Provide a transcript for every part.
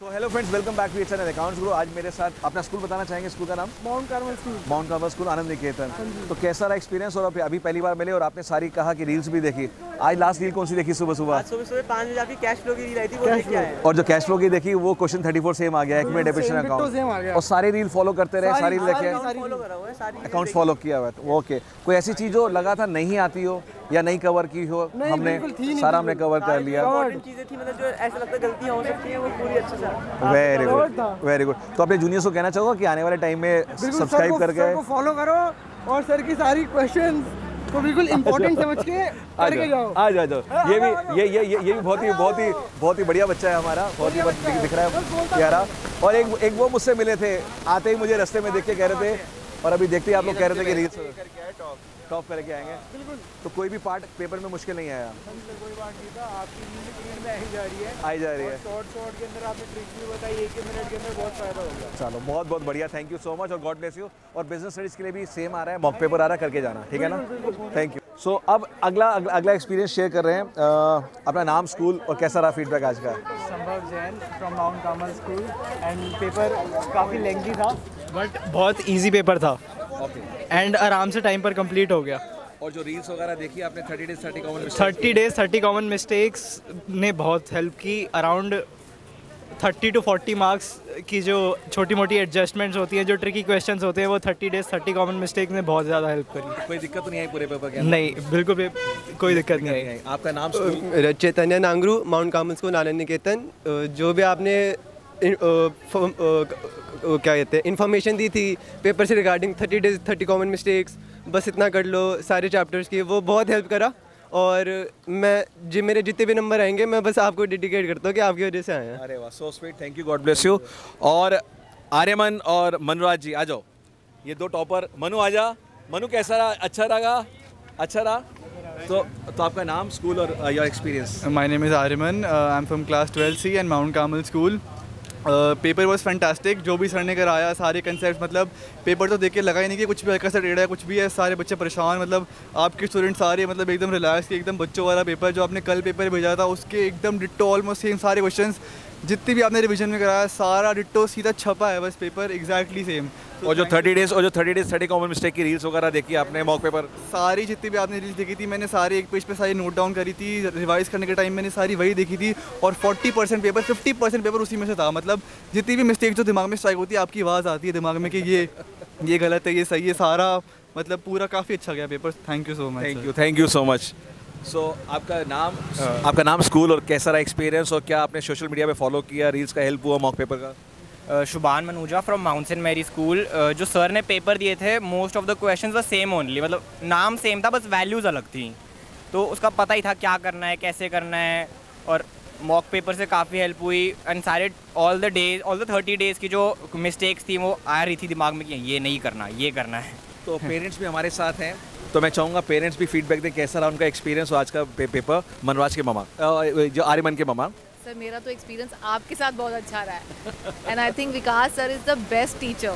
तो hello friends, welcome back to your channel Accounts Guru. आज मेरे साथ अपना स्कूल बताना चाहेंगे। स्कूल का नाम Mount Carmel school. Mount Carmel school, Anand Niketan. तो कैसा रहा एक्सपीरियंस? और अभी पहली बार मिले और आपने सारी कहा कि रील्स भी देखी। आज लास्ट रील कौन सी देखी? सुबह सुबह आज सुबह 5 बजे आपकी कैश फ्लो की रील आई थी, वो देख के आए हैं। और जो कैश फ्लो की देखी वो क्वेश्चन 34 सेम आ गया, 1 मिनट डेबिशन अकाउंट। और सारी रील फॉलो करते रहे, सारी रील देखे, फॉलो करा हुआ है, सारी अकाउंट्स फॉलो किया हुआ है। ओके, कोई ऐसी चीज़ जो लगा था नहीं आती हो या नहीं कवर की हो? हमने सारा हमने कवर कर लिया। इंपॉर्टेंट चीजें थी, मतलब जो ऐसा लगता है गलतियां हो सकती हैं, वो पूरी अच्छे से। Very good, very good. तो अपने जूनियर्स को कहना चाहोगे कि आने वाले टाइम में सब्सक्राइब करके फॉलो करो और सर की सारी क्वेश्चंस को बिल्कुल इंपॉर्टेंट समझ के करके जाओ। आ जाओ। ये भी बहुत ही बढ़िया बच्चा है हमारा, बहुत ही दिख रहा है प्यारा। और एक वो मुझसे मिले थे, आते ही मुझे रास्ते में देख के कह रहे थे, और अभी देखते ही आप लोग कह रहे थे कि रील्स टॉप करके आएंगे। तो कोई भी पार्ट पेपर में मुश्किल नहीं आया? कोई बात नहीं था, आपकी नींद में आई जा रही है। शॉर्ट के अंदर आपने ट्रिक्स भी बताई, 1 मिनट के अंदर बहुत फायदा होगा। चलो, बहुत बहुत बढ़िया, थैंक यू सो मच और गॉड ब्लेस यू। और बिजनेस स्टडीज के लिए भी सेम आ रहा है, मॉक पेपर आ रहा है, करके जाना, ठीक है ना? Thank you. सो अब अगला एक्सपीरियंस शेयर कर रहे हैं। अपना नाम, स्कूल और कैसा रहा फीडबैक आज का? संभव Jain from mount Carmel school and paper काफ़ी लेंथी था बट बहुत इजी पेपर था एंड आराम से टाइम पर कंप्लीट हो गया। और जो रील्स वगैरह देखी आपने 30 डेज 30 कॉमन मिस्टेक्स ने बहुत हेल्प की। अराउंड 30 to 40 मार्क्स की जो छोटी मोटी एडजस्टमेंट्स होती हैं, जो ट्रिकी क्वेश्चंस होते हैं, वो 30 डेज 30 कॉमन मिस्टेक्स ने बहुत ज़्यादा हेल्प करी। कोई दिक्कत तो नहीं आई पूरे पेपर के? नहीं, बिल्कुल कोई दिक्कत नहीं आई। आपका नाम, स्कूल? चैतन्य Nangru, mount Carmel school, Anand निकेतन। जो भी आपने क्या कहते हैं इन्फॉर्मेशन दी थी पेपर से रिगार्डिंग 30 डेज 30 कॉमन मिस्टेक्स, बस इतना कर लो सारे चैप्टर्स की, वो बहुत हेल्प करा। और मैं मेरे जितने भी नंबर आएंगे मैं बस आपको डेडिकेट करता हूँ कि आपकी वजह से आए हैं। अरे वाह, so sweet, thank you, God bless you. और आर्यमन और मनुराज जी आ जाओ, ये दो टॉपर। मनु आ जा। मनु कैसा रहा? अच्छा रहा। तो आपका नाम, स्कूल और your experience? My name is Ariman. I'm from class 12C and Mount Carmel School. Paper was fantastic. जो भी सर ने कराया, सारे कंसेप्ट, मतलब पेपर तो देख के लगा ही नहीं कि कुछ भी हल्का सा टेढ़ा है, कुछ भी है। सारे बच्चे परेशान, मतलब आपके स्टूडेंट सारे मतलब एकदम रिलैक्स, एकदम बच्चों वाला पेपर। जो आपने कल पेपर भेजा था उसके एकदम डिट्टो ऑलमोस्ट सेम सारे क्वेश्चंस, जितनी भी आपने रिवीजन में कराया सारा डिट्टो सीधा छपा है, बस पेपर एग्जैक्टली सेम। और जो 30 डेज 30 कॉमन मिस्टेक की रील्स वगैरह देखी आपने मॉक पेपर? सारी जितनी भी आपने रील्स देखी थी मैंने सारी एक पेज पे सारी नोट डाउन करी थी। रिवाइज करने के टाइम मैंने सारी वही देखी थी। और 40% पेपर 50% पेपर उसी में से था। मतलब जितनी भी मिस्टेक जो दिमाग में स्ट्राइक होती है, आपकी आवाज़ आती है दिमाग में कि ये गलत है, ये सही है, सारा मतलब पूरा काफ़ी अच्छा गया paper. Thank you so much. Thank you so much. So आपका नाम, स्कूल और कैसा रहा एक्सपीरियंस? और क्या आपने सोशल मीडिया पे फॉलो किया, रील्स का हेल्प हुआ मॉक पेपर का? Shubhan Manuja from Mount Saint Mary school. जो सर ने पेपर दिए थे, most of the questions were same only, मतलब नाम सेम था, बस वैल्यूज़ अलग थी। तो उसका पता ही था क्या करना है, कैसे करना है। और मॉक पेपर से काफ़ी हेल्प हुई एंड सारे ऑल द 30 डेज़ की जो मिस्टेक्स थी वो आ रही थी दिमाग में कि ये नहीं करना, ये करना है। तो पेरेंट्स भी हमारे साथ हैं, तो मैं चाहूँगा पेरेंट्स भी फीडबैक दें कैसा रहा उनका एक्सपीरियंस आज का पेपर। मनराज के मामा, जो आर्यमन के मामा। सर, मेरा तो एक्सपीरियंस आपके साथ बहुत अच्छा रहा है and I think Vikas sir is the best teacher.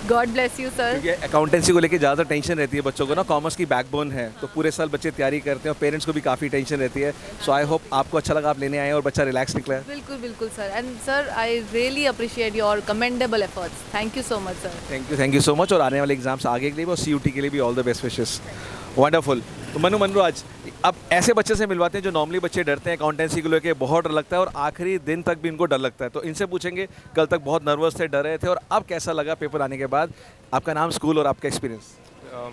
God bless you sir. क्योंकि अकाउंटेंसी को लेकर ज़्यादा टेंशन रहती है बच्चों को ना, कॉमर्स की बैकबोन है, तो पूरे साल बच्चे तैयारी करते हैं और पेरेंट्स को भी काफ़ी टेंशन रहती है। सो आई होप आपको अच्छा लगा, आप लेने आए और बच्चा रिलैक्स निकला है। बिल्कुल sir. And sir, I really appreciate your commendable efforts. Thank you so much sir. Thank you so much. और आने वाले एग्जाम्स आगे के लिए भी और CUT के लिए भी all the best wishes. Wonderful. तो मनुराज, अब ऐसे बच्चे से मिलवाते हैं जो नॉर्मली बच्चे डरते हैं अकाउंटेंसी को लेकर, बहुत डर लगता है और आखिरी दिन तक भी इनको डर लगता है। तो इनसे पूछेंगे, कल तक बहुत नर्वस थे, डर रहे थे, और अब कैसा लगा पेपर आने के बाद? आपका नाम, स्कूल और आपका experience?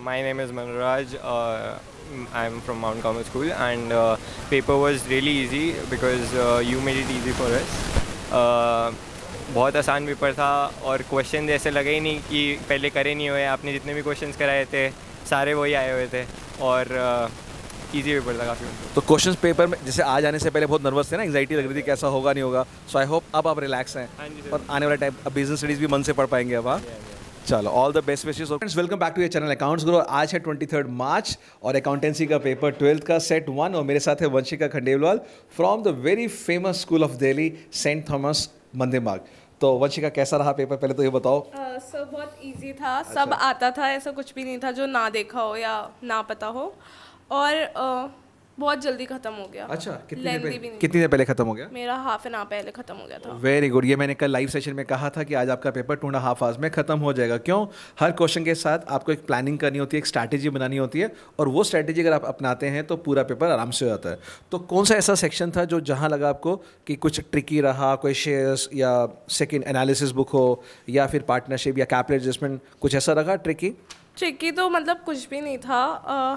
My name is Manraj. I'm from Mount Carmel School and paper was really easy because you made it easy for us. बहुत आसान पेपर था और क्वेश्चन ऐसे लगे ही नहीं कि पहले करे नहीं हुए। आपने जितने भी क्वेश्चंस कराए थे सारे वही आए हुए थे और इजी पेपर था काफ़ी। तो क्वेश्चंस पेपर में जैसे आज आने से पहले बहुत नर्वस थे ना, एंग्जाइटी लग रही थी कैसा होगा नहीं होगा। सो आई होप अब आप रिलैक्स हैं और आने वाला टाइम अब बिजनेस स्टडीज़ भी मन से पढ़ पाएंगे अब। हाँ, चलो, all the best wishes. Friends, welcome back to your channel Accounts Guru. आज है 23 मार्च और अकाउंटेंसी का पेपर 12th का सेट 1 और मेरे साथ है Vanshika Khandelwal from the very famous school of Delhi, Saint Thomas Mandir Marg. तो वंशिका, कैसा रहा पेपर, पहले तो ये बताओ। सब बहुत इजी था। सब आता था, ऐसा कुछ भी नहीं था जो ना देखा हो या ना पता हो। और बहुत जल्दी खत्म हो गया। अच्छा, Lengthy भी नहीं। कितनी देर पहले खत्म हो गया? मेरा हाफ एन आवर पहले खत्म हो गया था। Very good. ये मैंने कल लाइव सेशन में कहा था कि आज आपका पेपर 2.5 आवर्स में खत्म हो जाएगा। क्यों? हर क्वेश्चन के साथ आपको एक प्लानिंग करनी होती है, एक स्ट्रैटेजी बनानी होती है, और वो स्ट्रैटेजी अगर आप अपनाते हैं तो पूरा पेपर आराम से हो जाता है। तो कौन सा ऐसा सेक्शन था जो जहाँ लगा आपको कि कुछ ट्रिकी रहा, कोई शेयर्स या सेकेंड एनालिसिस बुक हो या फिर पार्टनरशिप या कैपिटल एडजस्टमेंट, कुछ ऐसा रखा ट्रिकी? ट्रिकी तो मतलब कुछ भी नहीं था।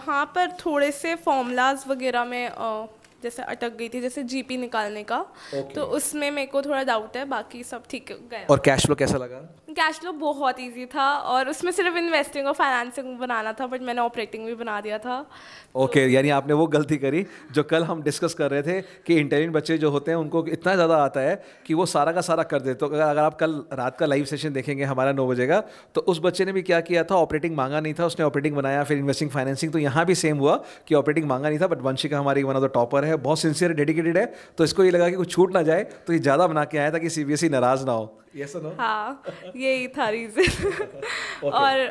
हाँ, पर थोड़े से फॉर्मूलाज वगैरह में जैसे अटक गई थी, जैसे जीपी निकालने का। तो उसमें मेरे को थोड़ा डाउट है, बाकी सब ठीक गया। और कैश फ्लो कैसा लगा? कैश फ्लो बहुत इजी था, और उसमें सिर्फ इन्वेस्टिंग और फाइनेंसिंग बनाना था, बट मैंने ऑपरेटिंग भी बना दिया था। ओके, यानी आपने वो गलती करी जो कल हम डिस्कस कर रहे थे कि इंटेलिजेंट बच्चे जो होते हैं उनको इतना ज़्यादा आता है कि वो सारा का सारा कर दे। तो अगर आप कल रात का लाइव सेशन देखेंगे हमारा 9 बजे का, तो उस बच्चे ने भी क्या किया था, ऑपरेटिंग मांगा नहीं था, उसने ऑपरेटिंग बनाया, फिर इन्वेस्टिंग फाइनेंसिंग। तो यहाँ भी सेम हुआ कि ऑपरेटिंग मांगा नहीं था, बट वंशिका हमारी वन ऑफ द टॉपर है, बहुत सिंसियर डेडिकेटेड है, तो इसको ये लगा कि कुछ छूट ना जाए, तो ये ज़्यादा बना के आया था कि सीबीएसई नाराज़ ना हो। Yes or no? हाँ, यही था रीज़न। और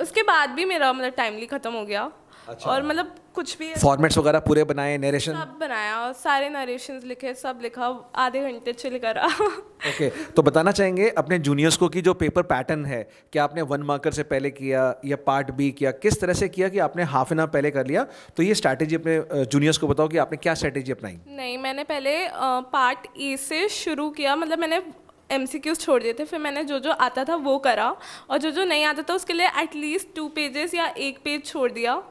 उसके बाद भी मेरा मतलब टाइमली ख़त्म हो गया। अच्छा। और मतलब कुछ भी फॉर्मेट्स वगैरह पूरे बनाए, नरेशन सब बनाया, और सारे नरेशंस लिखे, सब लिखा, आधे घंटे चिल करा। ओके, तो बताना चाहेंगे अपने जूनियर्स को कि जो पेपर पैटर्न है, क्या आपने 1 मार्कर से पहले किया या पार्ट बी किया, किस तरह से किया कि आपने हाफ एन आवर पहले कर लिया? तो ये स्ट्रैटेजी अपने जूनियर्स को बताओ कि आपने क्या स्ट्रैटेजी अपनाई। नहीं, मैंने पहले पार्ट ए से शुरू किया, मतलब मैंने MCQs छोड़ दिए थे, फिर मैंने जो जो आता था वो करा, और जो जो नहीं आता था उसके लिए एटलीस्ट 2 पेजेस या 1 पेज छोड़ दिया,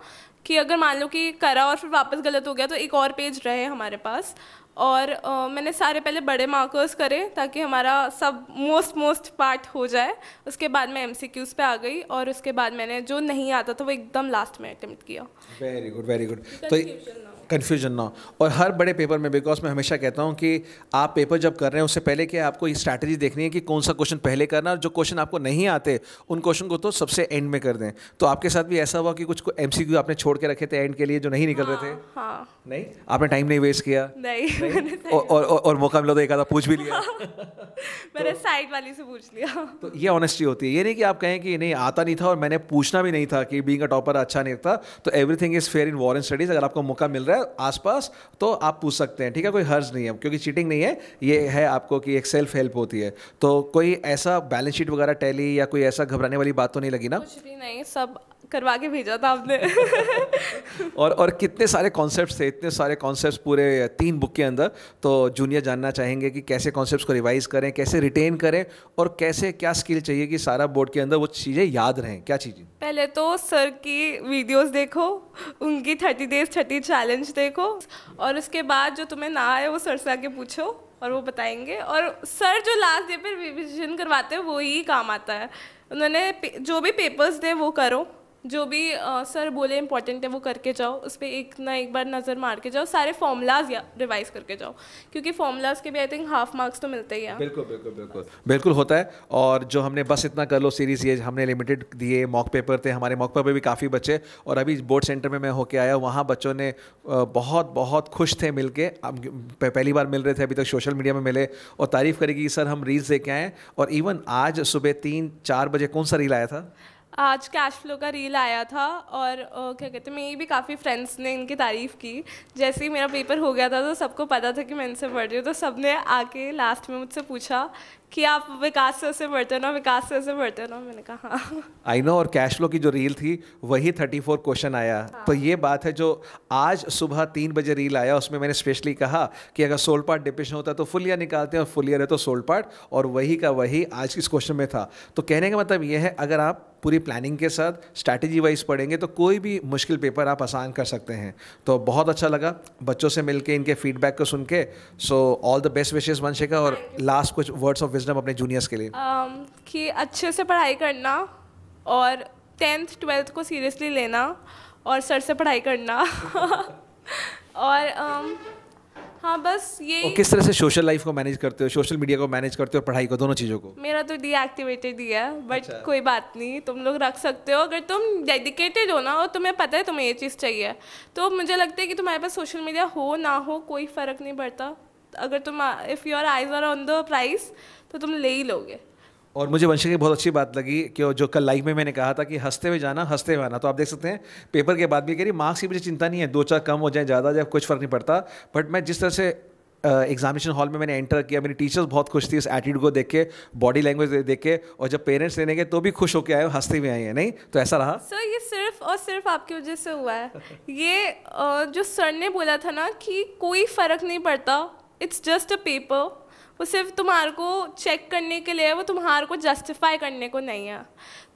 कि अगर मान लो कि करा और फिर वापस गलत हो गया तो एक और पेज रहे हमारे पास। और मैंने सारे पहले बड़े मार्कर्स करे ताकि हमारा सब मोस्ट पार्ट हो जाए। उसके बाद मैं MCQs पे आ गई, और उसके बाद मैंने जो नहीं आता था वो एकदम लास्ट में अटेम्प्ट किया। Very good, very good. तो कन्फ्यूजन ना हो। और हर बड़े पेपर में, बिकॉज मैं हमेशा कहता हूँ कि आप पेपर जब कर रहे हैं उससे पहले कि आपको ये स्ट्रैटेजी देखनी है कि कौन सा क्वेश्चन पहले करना, और जो क्वेश्चन आपको नहीं आते उन क्वेश्चन को तो सबसे एंड में कर दें। तो आपके साथ भी ऐसा हुआ कि कुछ MCQ आपने छोड़ के रखे थे एंड के लिए जो नहीं निकल रहे थे? हाँ। नहीं, आपने टाइम नहीं वेस्ट किया? नहीं। और मौका मिला तो एक आधा पूछ भी लिया? मैंने साइड वाली से पूछ लिया। तो ये ऑनेस्टी होती है, ये नहीं कि आप कहें कि नहीं आता नहीं था और मैंने पूछना भी नहीं था, कि बीइंग अ टॉपर अच्छा नहीं लगता। तो everything is fair in war and studies. अगर आपको मौका मिल रहा है आसपास तो आप पूछ सकते हैं, ठीक है, कोई हर्ज नहीं है, क्योंकि चीटिंग नहीं है, ये है आपको कि एक सेल्फ हेल्प होती है। तो कोई ऐसा बैलेंस शीट वगैरह टैली या कोई ऐसा घबराने वाली बात तो नहीं लगी ना? कुछ भी नहीं, सब करवा के भेजा था आपने। और कितने सारे कॉन्सेप्ट्स थे, इतने सारे कॉन्सेप्ट्स पूरे 3 बुक के अंदर। तो जूनियर जानना चाहेंगे कि कैसे कॉन्सेप्ट्स को रिवाइज करें, कैसे रिटेन करें, और कैसे क्या स्किल चाहिए कि सारा बोर्ड के अंदर वो चीज़ें याद रहें। क्या चीज़ें? पहले तो सर की वीडियोस देखो, उनकी 30 days 30 चैलेंज देखो, और उसके बाद जो तुम्हें ना आए वो सर से आके पूछो और वो बताएंगे। और सर जो लास्ट डे पर रिविजन करवाते हैं वो ही काम आता है। उन्होंने जो भी पेपर्स दे वो करो, जो भी सर बोले इंपॉर्टेंट है वो करके जाओ, उस पर एक ना एक बार नज़र मार के जाओ, सारे फॉर्मूलाज रिवाइज करके जाओ, क्योंकि फॉर्मूलाज के भी आई थिंक हाफ मार्क्स तो मिलते ही हैं। बिल्कुल बिल्कुल बिल्कुल बिल्कुल होता है। और जो हमने बस इतना कर लो सीरीज़, ये हमने लिमिटेड दिए, मॉक पेपर थे, हमारे मॉक पेपर भी काफ़ी बच्चे, और अभी बोर्ड सेंटर में मैं होके आया, वहाँ बच्चों ने बहुत बहुत खुश थे मिल के, पहली बार मिल रहे थे, अभी तक सोशल मीडिया में मिले और तारीफ़ करेगी कि सर हम रील्स देखे आए। और इवन आज सुबह 3-4 बजे कौन सा रील आया था? आज कैश फ्लो का रील आया था, और क्या कहते हैं, मेरी भी काफ़ी फ्रेंड्स ने इनकी तारीफ़ की। जैसे ही मेरा पेपर हो गया था तो सबको पता था कि मैं इनसे पढ़ रही हूँ, तो सब ने आके लास्ट में मुझसे पूछा कि आप विकास सर से पढ़ते हो ना, विकास सर से पढ़ते हो ना। मैंने कहा हाँ। I know. और कैश फ्लो की जो रील थी वही 34 क्वेश्चन आया। हाँ। तो ये बात है, जो आज सुबह 3 बजे रील आया उसमें मैंने स्पेशली कहा कि अगर सोल पार्ट डिप्रेशन होता है तो फुल ईयर निकालते हैं, और फुल ईयर है तो सोल पार्ट, और वही का वही आज इस क्वेश्चन में था। तो कहने का मतलब ये है, अगर आप पूरी प्लानिंग के साथ स्ट्रैटेजी वाइज पढ़ेंगे तो कोई भी मुश्किल पेपर आप आसान कर सकते हैं। तो बहुत अच्छा लगा बच्चों से मिलके, इनके फीडबैक को सुन के। So all the best wishes Vanshika, और लास्ट कुछ वर्ड्स ऑफ विजडम अपने जूनियर्स के लिए। कि अच्छे से पढ़ाई करना, और 10th 12th को सीरियसली लेना, और सर से पढ़ाई करना। और हाँ, बस ये। और किस तरह से सोशल लाइफ को मैनेज करते हो, सोशल मीडिया को मैनेज करते हो, पढ़ाई को, दोनों चीज़ों को? मेरा तो डीएक्टिवेटेड ही है, बट अच्छा। कोई बात नहीं, तुम लोग रख सकते हो अगर तुम डेडिकेटेड हो ना, और तुम्हें पता है तुम्हें ये चीज़ चाहिए। तो मुझे लगता है कि तुम्हारे पास सोशल मीडिया हो ना हो कोई फ़र्क नहीं पड़ता। अगर तुम if your eyes are on the price तो तुम ले ही लोगे। और मुझे वंशिका की बहुत अच्छी बात लगी कि जो कल लाइव में मैंने कहा था कि हंसते हुए जाना हंसते हुए आना, तो आप देख सकते हैं पेपर के बाद भी कह रही मार्क्स की मुझे चिंता नहीं है, 2-4 कम हो जाए ज़्यादा जाए कुछ फ़र्क नहीं पड़ता, बट मैं जिस तरह से एग्जामिनेशन हॉल में मैंने एंटर किया, मेरी टीचर्स बहुत खुश थी उस एटीट्यूड को देख के, बॉडी लैंग्वेज देख के, और जब पेरेंट्स लेने गए तो भी खुश होकर आए, हंसते हुए आए हैं। नहीं तो ऐसा रहा सर, ये सिर्फ और सिर्फ आपकी वजह से हुआ है। ये जो सर ने बोला था ना कि कोई फ़र्क नहीं पड़ता, इट्स जस्ट अ पेपर, वो सिर्फ तुम्हारे को चेक करने के लिए है, वो तुम्हारे को जस्टिफाई करने को नहीं है।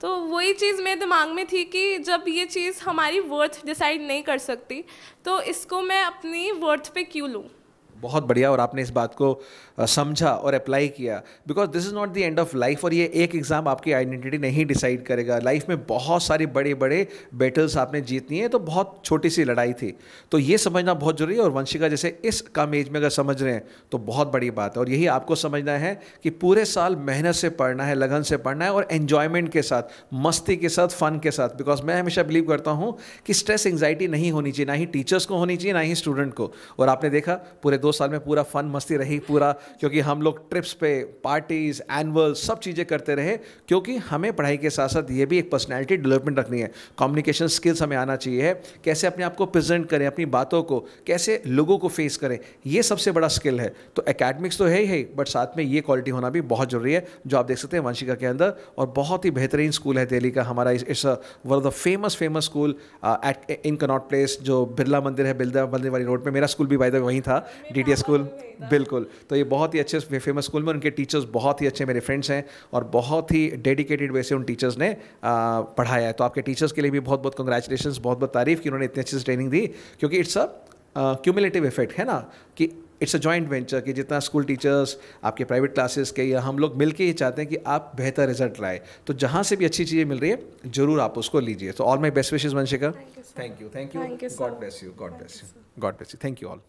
तो वही चीज़ मेरे दिमाग में थी कि जब ये चीज़ हमारी वर्थ डिसाइड नहीं कर सकती तो इसको मैं अपनी वर्थ पे क्यों लूँ। बहुत बढ़िया, और आपने इस बात को समझा और अप्लाई किया, because this is not the end of life. और ये एक एग्ज़ाम आपकी आइडेंटिटी नहीं डिसाइड करेगा। लाइफ में बहुत सारी बड़े बड़े बैटल्स आपने जीतनी है, तो बहुत छोटी सी लड़ाई थी, तो ये समझना बहुत जरूरी है। और वंशिका जैसे इस कम एज में अगर समझ रहे हैं तो बहुत बड़ी बात है। और यही आपको समझना है कि पूरे साल मेहनत से पढ़ना है, लगन से पढ़ना है, और एन्जॉयमेंट के साथ, मस्ती के साथ, फ़न के साथ। बिकॉज मैं हमेशा बिलीव करता हूँ कि स्ट्रेस एंग्जाइटी नहीं होनी चाहिए, ना ही टीचर्स को होनी चाहिए, ना ही स्टूडेंट को। और आपने देखा पूरे 2 साल में पूरा फन मस्ती रही पूरा, क्योंकि हम लोग ट्रिप्स पे, पार्टीज, एनुअल सब चीज़ें करते रहे, क्योंकि हमें पढ़ाई के साथ साथ ये भी एक पर्सनैलिटी डेवलपमेंट रखनी है। कम्युनिकेशन स्किल्स हमें आना चाहिए है, कैसे अपने आप को प्रेजेंट करें, अपनी बातों को कैसे लोगों को फेस करें, ये सबसे बड़ा स्किल है। तो एकेडमिक्स तो है ही, बट साथ में ये क्वालिटी होना भी बहुत ज़रूरी है, जो आप देख सकते हैं वंशिका के अंदर। और बहुत ही बेहतरीन स्कूल है दिल्ली का हमारा, it's one of the famous school eight in Connaught place, जो बिरला मंदिर है, बिरला मंदिर वाली रोड पे। मेरा स्कूल भी बाय द वे वहीं था, DTS स्कूल, बिल्कुल। तो ये बहुत ही अच्छे फेमस स्कूल में, उनके टीचर्स बहुत ही अच्छे मेरे फ्रेंड्स हैं, और बहुत ही डेडिकेटेड वे से उन टीचर्स ने पढ़ाया है। तो आपके टीचर्स के लिए भी बहुत बहुत कंग्रेचुलेशंस, बहुत बहुत तारीफ कि उन्होंने इतनी अच्छी से ट्रेनिंग दी, क्योंकि इट्स अ क्यूमुलेटिव इफेक्ट है ना, कि इट्स अ जॉइंट वेंचर, कि जितना स्कूल टीचर्स, आपके प्राइवेट क्लासेस के, या हम लोग मिलके ये चाहते हैं कि आप बेहतर रिजल्ट लाए। तो जहाँ से भी अच्छी चीज़ें मिल रही है जरूर आप उसको लीजिए। तो all my best wishes Vanshika, thank you, God bless you, thank you all.